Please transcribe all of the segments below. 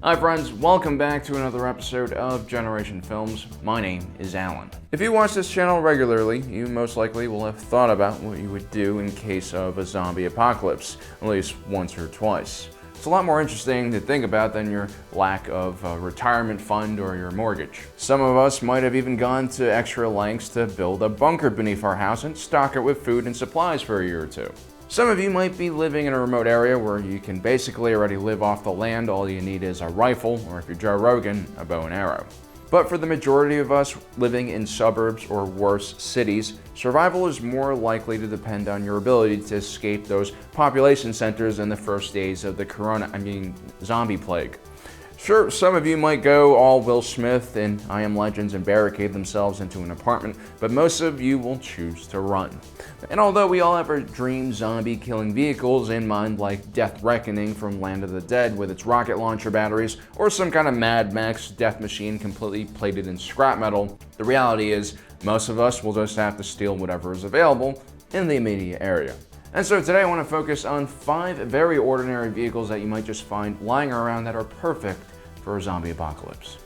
Hi friends, welcome back to another episode of Generation Films. My name is Alan. If you watch this channel regularly, you most likely will have thought about what you would do in case of a zombie apocalypse, at least once or twice. It's a lot more interesting to think about than your lack of a retirement fund or your mortgage. Some of us might have even gone to extra lengths to build a bunker beneath our house and stock it with food and supplies for a year or two. Some of you might be living in a remote area where you can basically already live off the land. All you need is a rifle, or if you're Joe Rogan, a bow and arrow. But for the majority of us living in suburbs or worse, cities, survival is more likely to depend on your ability to escape those population centers in the first days of the zombie plague. Sure, some of you might go all Will Smith in I Am Legends and barricade themselves into an apartment, but most of you will choose to run. And although we all have our dream zombie-killing vehicles in mind, like Death Reckoning from Land of the Dead with its rocket launcher batteries, or some kind of Mad Max death machine completely plated in scrap metal, the reality is most of us will just have to steal whatever is available in the immediate area. And so today I want to focus on 5 very ordinary vehicles that you might just find lying around that are perfect for a zombie apocalypse.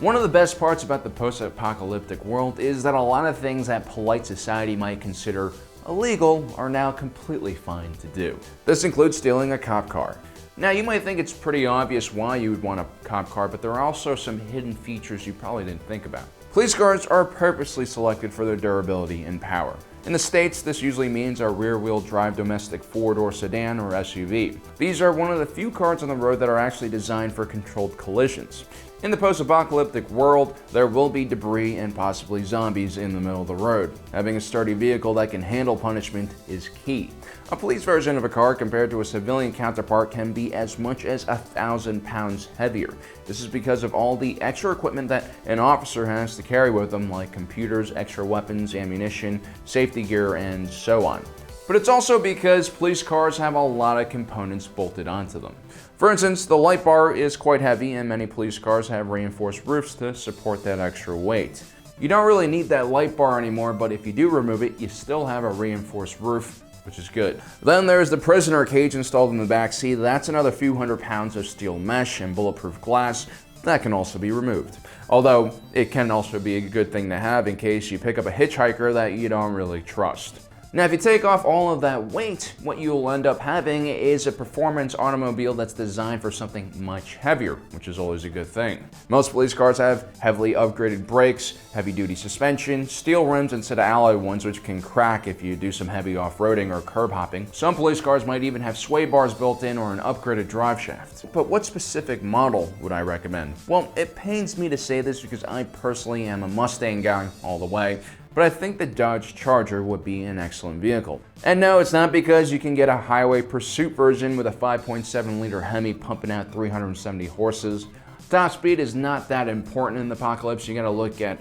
One of the best parts about the post-apocalyptic world is that a lot of things that polite society might consider illegal are now completely fine to do. This includes stealing a cop car. Now, you might think it's pretty obvious why you would want a cop car, but there are also some hidden features you probably didn't think about. Police cars are purposely selected for their durability and power. In the States, this usually means a rear-wheel drive domestic four-door sedan or SUV. These are one of the few cars on the road that are actually designed for controlled collisions. In the post-apocalyptic world, there will be debris and possibly zombies in the middle of the road. Having a sturdy vehicle that can handle punishment is key. A police version of a car compared to a civilian counterpart can be as much as 1,000 pounds heavier. This is because of all the extra equipment that an officer has to carry with them, like computers, extra weapons, ammunition, safety gear, and so on. But it's also because police cars have a lot of components bolted onto them. For instance, the light bar is quite heavy, and many police cars have reinforced roofs to support that extra weight. You don't really need that light bar anymore, but if you do remove it, you still have a reinforced roof, which is good. Then there's the prisoner cage installed in the back seat. That's another few hundred pounds of steel mesh and bulletproof glass that can also be removed. Although, it can also be a good thing to have in case you pick up a hitchhiker that you don't really trust. Now, if you take off all of that weight, what you'll end up having is a performance automobile that's designed for something much heavier, which is always a good thing. Most police cars have heavily upgraded brakes, heavy-duty suspension, steel rims instead of alloy ones, which can crack if you do some heavy off-roading or curb hopping. Some police cars might even have sway bars built in or an upgraded drive shaft. But what specific model would I recommend? Well, it pains me to say this because I personally am a Mustang guy all the way, but I think the Dodge Charger would be an excellent vehicle. And no, it's not because you can get a highway pursuit version with a 5.7-liter Hemi pumping out 370 horses. Top speed is not that important in the apocalypse. You gotta look at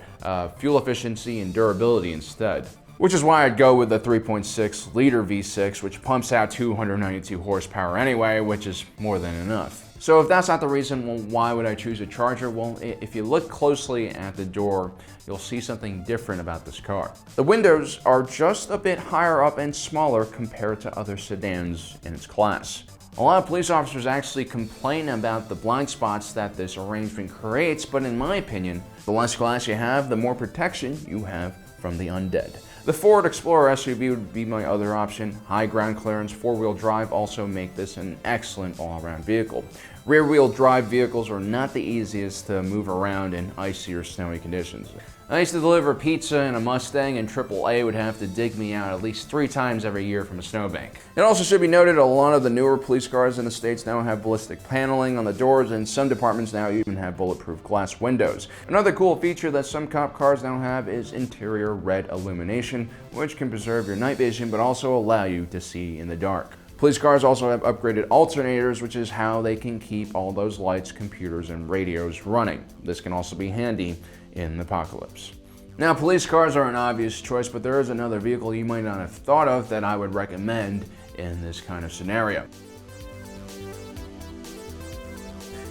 fuel efficiency and durability instead. Which is why I'd go with the 3.6-liter V6, which pumps out 292 horsepower anyway, which is more than enough. So if that's not the reason, well, why would I choose a Charger? Well, if you look closely at the door, you'll see something different about this car. The windows are just a bit higher up and smaller compared to other sedans in its class. A lot of police officers actually complain about the blind spots that this arrangement creates, but in my opinion, the less glass you have, the more protection you have from the undead. The Ford Explorer SUV would be my other option. High ground clearance, 4-wheel drive also make this an excellent all-around vehicle. Rear-wheel drive vehicles are not the easiest to move around in icy or snowy conditions. I used to deliver pizza in a Mustang, and AAA would have to dig me out at least 3 times every year from a snowbank. It also should be noted a lot of the newer police cars in the States now have ballistic paneling on the doors, and some departments now even have bulletproof glass windows. Another cool feature that some cop cars now have is interior red illumination, which can preserve your night vision but also allow you to see in the dark. Police cars also have upgraded alternators, which is how they can keep all those lights, computers, and radios running. This can also be handy in the apocalypse. Now, police cars are an obvious choice, but there is another vehicle you might not have thought of that I would recommend in this kind of scenario.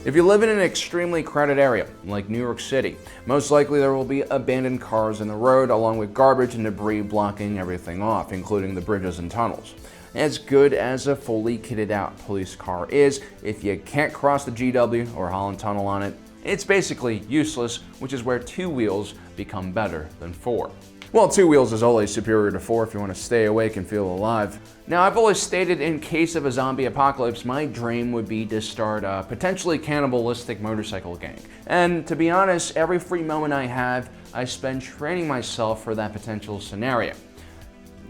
If you live in an extremely crowded area, like New York City, most likely there will be abandoned cars in the road, along with garbage and debris blocking everything off, including the bridges and tunnels. as good as a fully kitted out police car is. If you can't cross the GW or Holland Tunnel on it, it's basically useless, which is where 2 wheels become better than 4. Well, 2 wheels is always superior to 4 if you want to stay awake and feel alive. Now, I've always stated in case of a zombie apocalypse, my dream would be to start a potentially cannibalistic motorcycle gang. And to be honest, every free moment I have, I spend training myself for that potential scenario.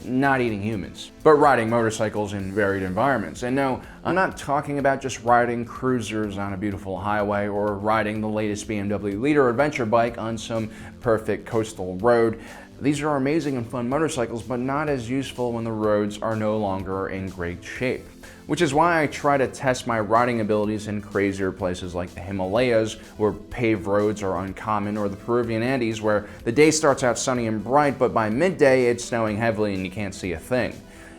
Not eating humans, but riding motorcycles in varied environments. And no, I'm not talking about just riding cruisers on a beautiful highway or riding the latest BMW Leader adventure bike on some perfect coastal road. These are amazing and fun motorcycles, but not as useful when the roads are no longer in great shape. Which is why I try to test my riding abilities in crazier places like the Himalayas, where paved roads are uncommon, or the Peruvian Andes, where the day starts out sunny and bright, but by midday it's snowing heavily and you can't see a thing.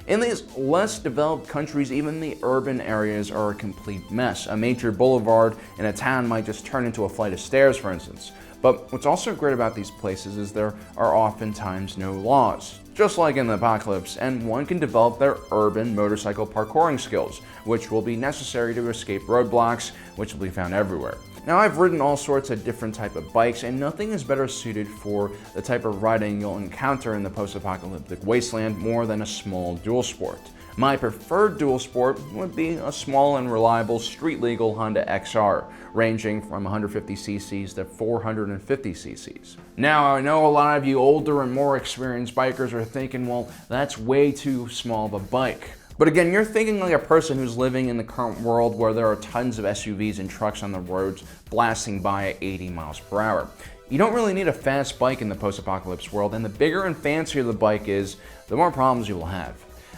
In these less developed countries, even the urban areas are a complete mess. A major boulevard in a town might just turn into a flight of stairs, for instance. But what's also great about these places is there are oftentimes no laws, just like in the apocalypse, and one can develop their urban motorcycle parkouring skills, which will be necessary to escape roadblocks, which will be found everywhere. Now, I've ridden all sorts of different type of bikes, and nothing is better suited for the type of riding you'll encounter in the post-apocalyptic wasteland more than a small dual sport. My preferred dual sport would be a small and reliable street-legal Honda XR, ranging from 150 cc's to 450 cc's. Now, I know a lot of you older and more experienced bikers are thinking, well, that's way too small of a bike. But again, you're thinking like a person who's living in the current world where there are tons of SUVs and trucks on the roads blasting by at 80 miles per hour. You don't really need a fast bike in the post-apocalypse world, and the bigger and fancier the bike is, the more problems you will have.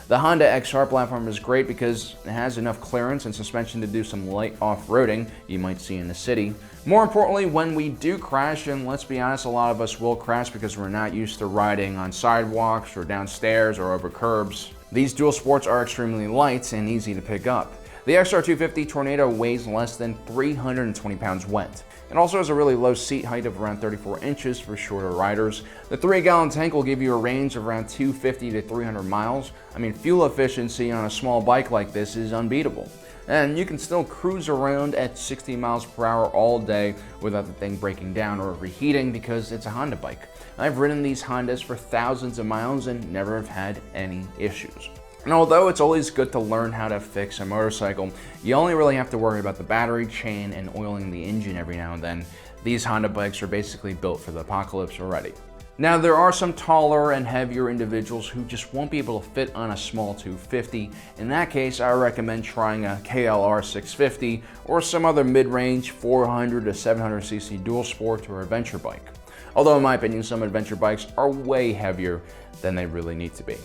The Honda XR platform is great because it has enough clearance and suspension to do some light off-roading you might see in the city. More importantly, when we do crash, and let's be honest, a lot of us will crash because we're not used to riding on sidewalks or downstairs or over curbs, these dual sports are extremely light and easy to pick up. The XR250 Tornado weighs less than 320 pounds wet. It also has a really low seat height of around 34 inches for shorter riders. The 3-gallon tank will give you a range of around 250 to 300 miles. I mean, fuel efficiency on a small bike like this is unbeatable. And you can still cruise around at 60 miles per hour all day without the thing breaking down or reheating because it's a Honda bike. I've ridden these Hondas for thousands of miles and never have had any issues. And although it's always good to learn how to fix a motorcycle, you only really have to worry about the battery, chain, and oiling the engine every now and then. These Honda bikes are basically built for the apocalypse already. Now, there are some taller and heavier individuals who just won't be able to fit on a small 250. In that case, I recommend trying a KLR 650 or some other mid-range 400 to 700cc dual sport or adventure bike. Although in my opinion, some adventure bikes are way heavier than they really need to be.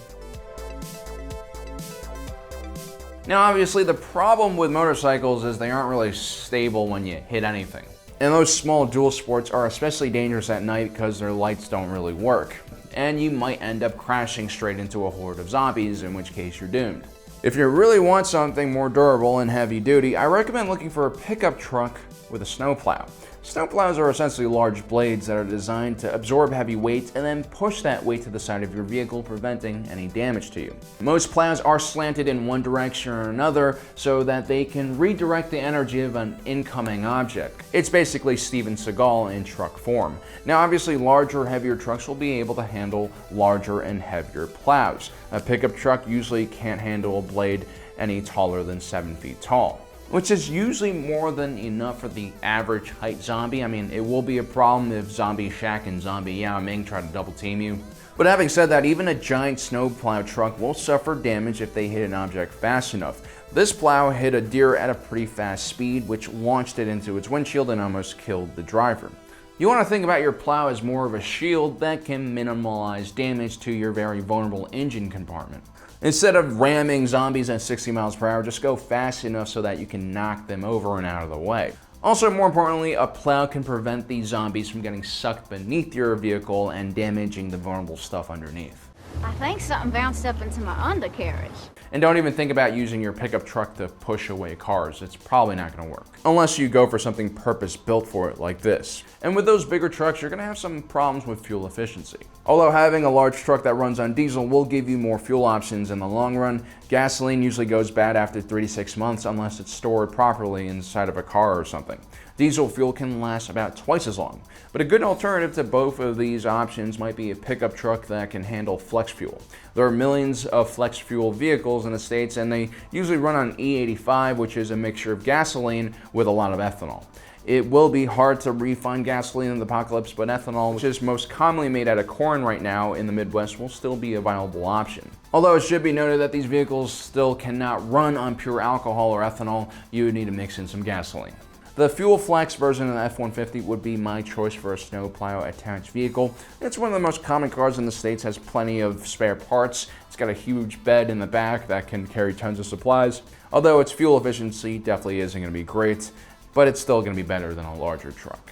Now, obviously, the problem with motorcycles is they aren't really stable when you hit anything. And those small dual sports are especially dangerous at night because their lights don't really work. And you might end up crashing straight into a horde of zombies, in which case you're doomed. If you really want something more durable and heavy duty, I recommend looking for a pickup truck with a snowplow. Snowplows are essentially large blades that are designed to absorb heavy weight and then push that weight to the side of your vehicle, preventing any damage to you. Most plows are slanted in one direction or another so that they can redirect the energy of an incoming object. It's basically Steven Seagal in truck form. Now, obviously, larger, heavier trucks will be able to handle larger and heavier plows. A pickup truck usually can't handle a blade any taller than 7 feet tall, which is usually more than enough for the average height zombie. I mean, it will be a problem if Zombie Shack and Zombie Yao Ming try to double team you. But having said that, even a giant snowplow truck will suffer damage if they hit an object fast enough. This plow hit a deer at a pretty fast speed, which launched it into its windshield and almost killed the driver. You want to think about your plow as more of a shield that can minimize damage to your very vulnerable engine compartment. Instead of ramming zombies at 60 miles per hour, just go fast enough so that you can knock them over and out of the way. Also, more importantly, a plow can prevent these zombies from getting sucked beneath your vehicle and damaging the vulnerable stuff underneath. I think something bounced up into my undercarriage. And don't even think about using your pickup truck to push away cars. It's probably not going to work. Unless you go for something purpose-built for it, like this. And with those bigger trucks, you're going to have some problems with fuel efficiency. Although having a large truck that runs on diesel will give you more fuel options in the long run, Gasoline usually goes bad after 3 to 6 months unless it's stored properly inside of a car or something. Diesel fuel can last about twice as long, but a good alternative to both of these options might be a pickup truck that can handle flex fuel. There are millions of flex fuel vehicles in the States, and they usually run on E85, which is a mixture of gasoline with a lot of ethanol. It will be hard to refine gasoline in the apocalypse, but ethanol, which is most commonly made out of corn right now in the Midwest, will still be a viable option. Although it should be noted that these vehicles still cannot run on pure alcohol or ethanol, you would need to mix in some gasoline. The Fuel Flex version of the F-150 would be my choice for a snowplow attached vehicle. It's one of the most common cars in the States, has plenty of spare parts. It's got a huge bed in the back that can carry tons of supplies. Although its fuel efficiency definitely isn't going to be great, but it's still going to be better than a larger truck.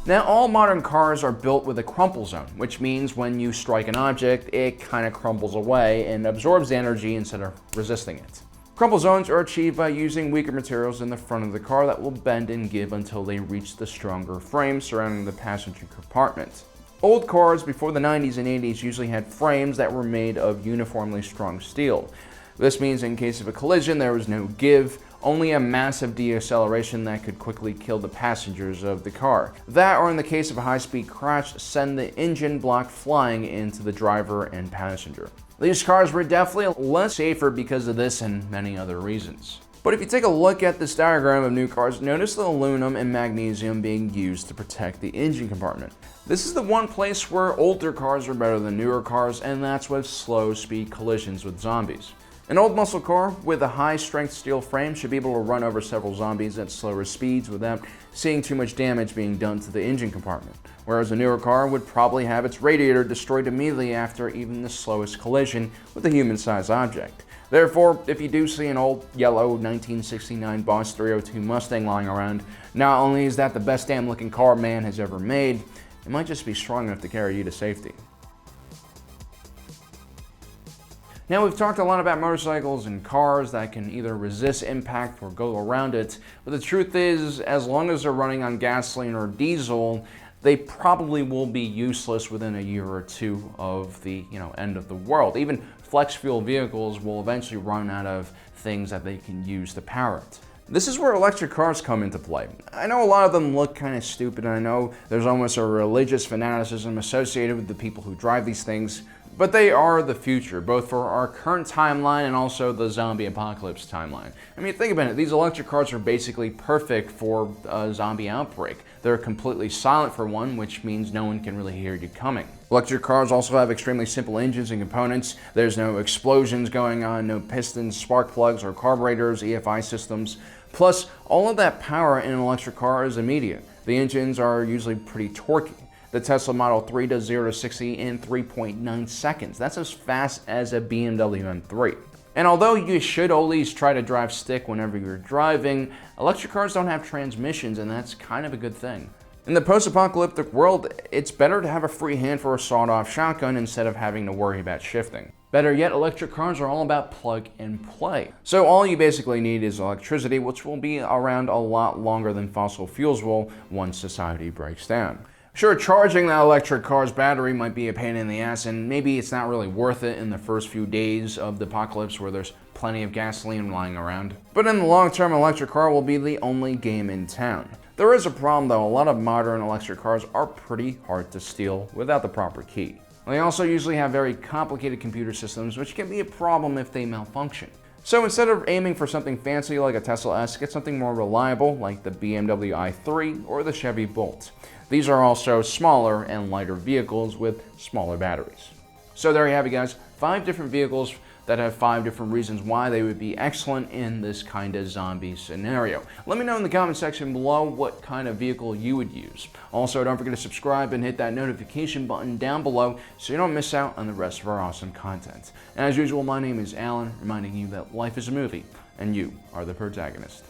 Now, all modern cars are built with a crumple zone, which means when you strike an object, it kind of crumbles away and absorbs the energy instead of resisting it. Crumple zones are achieved by using weaker materials in the front of the car that will bend and give until they reach the stronger frame surrounding the passenger compartment. Old cars before the 90s and 80s usually had frames that were made of uniformly strong steel. This means in case of a collision, there was no give, only a massive deceleration that could quickly kill the passengers of the car. That, or in the case of a high-speed crash, send the engine block flying into the driver and passenger. These cars were definitely less safer because of this and many other reasons. But if you take a look at this diagram of new cars, notice the aluminum and magnesium being used to protect the engine compartment. This is the one place where older cars are better than newer cars, and that's with slow-speed collisions with zombies. An old muscle car with a high-strength steel frame should be able to run over several zombies at slower speeds without seeing too much damage being done to the engine compartment, whereas a newer car would probably have its radiator destroyed immediately after even the slowest collision with a human-sized object. Therefore, if you do see an old yellow 1969 Boss 302 Mustang lying around, not only is that the best damn-looking car man has ever made, it might just be strong enough to carry you to safety. Now, we've talked a lot about motorcycles and cars that can either resist impact or go around it, but the truth is, as long as they're running on gasoline or diesel, they probably will be useless within a year or two of the end of the world. Even flex fuel vehicles will eventually run out of things that they can use to power it. This is where electric cars come into play. I know a lot of them look kind of stupid, and I know there's almost a religious fanaticism associated with the people who drive these things, but they are the future, both for our current timeline and also the zombie apocalypse timeline. I mean, think about it, these electric cars are basically perfect for a zombie outbreak. They're completely silent for one, which means no one can really hear you coming. Electric cars also have extremely simple engines and components. There's no explosions going on, no pistons, spark plugs, or carburetors, EFI systems. Plus, all of that power in an electric car is immediate. The engines are usually pretty torquey. The Tesla Model 3 does 0 to 60 in 3.9 seconds. That's as fast as a BMW M3. And although you should always try to drive stick whenever you're driving, electric cars don't have transmissions, and that's kind of a good thing. In the post-apocalyptic world, it's better to have a free hand for a sawed-off shotgun instead of having to worry about shifting. Better yet, electric cars are all about plug and play. So all you basically need is electricity, which will be around a lot longer than fossil fuels will once society breaks down. Sure, charging that electric car's battery might be a pain in the ass, and maybe it's not really worth it in the first few days of the apocalypse where there's plenty of gasoline lying around. But in the long term, an electric car will be the only game in town. There is a problem though, a lot of modern electric cars are pretty hard to steal without the proper key. They also usually have very complicated computer systems, which can be a problem if they malfunction. So instead of aiming for something fancy like a Tesla S, get something more reliable like the BMW i3 or the Chevy Bolt. These are also smaller and lighter vehicles with smaller batteries. So there you have it, guys. 5 different vehicles that have 5 different reasons why they would be excellent in this kind of zombie scenario. Let me know in the comment section below what kind of vehicle you would use. Also, don't forget to subscribe and hit that notification button down below so you don't miss out on the rest of our awesome content. And as usual, my name is Alan, reminding you that life is a movie and you are the protagonist.